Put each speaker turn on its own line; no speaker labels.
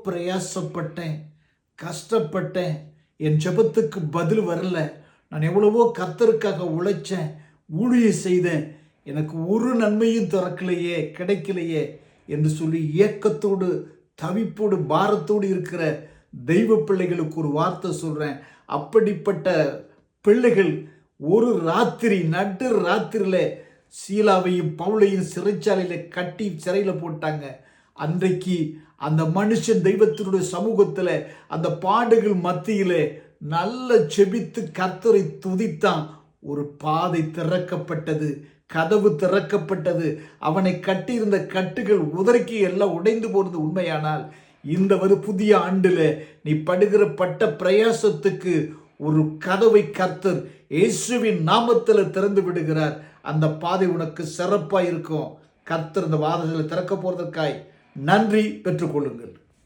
பிரயாசப்பட்டேன், கஷ்டப்பட்டேன், என் ஜெபத்துக்கு பதில் வரல. நான் எவ்வளவோ கர்த்தருக்காக உழைச்சேன், ஊழியம் செய்தேன், எனக்கு ஒரு நன்மையும் திறக்கலையே, கிடைக்கலையே என்று சொல்லி ஏக்கத்தோடு, தவிப்போடு, பாரத்தோடு இருக்கிற தெய்வ பிள்ளைகளுக்கு ஒரு வார்த்தை சொல்றேன். அப்படிப்பட்ட பிள்ளைகள் ஒரு ராத்திரி, நடு ராத்திரியில சீலாவையும் பவுலையும் சிறைச்சாலையில கட்டி சிறையில போட்டாங்க. அன்றைக்கு அந்த மனுஷன் தெய்வத்தினுடைய சமூகத்தில் அந்த பாடுகள் மத்தியிலே நல்ல செபித்து கர்த்தரை துதித்தான். ஒரு பாதை திறக்கப்பட்டது, கதவு திறக்கப்பட்டது. அவனை கட்டியிருந்த கட்டுகள் உதறி எல்லாம் உடைந்து போனது உண்மையானால், இந்த புதிய ஆண்டுல நீ படுகிற பட்ட பிரயாசத்துக்கு ஒரு கதவை கர்த்தர் இயேசுவின் நாமத்தில் திறந்து விடுகிறார். அந்த பாதை உனக்கு சிறப்பாக இருக்கும். கர்த்தர் இந்த வாதங்களை திறக்க போறதற்காய் நன்றி பெற்றுக்கொள்ளுங்கள்.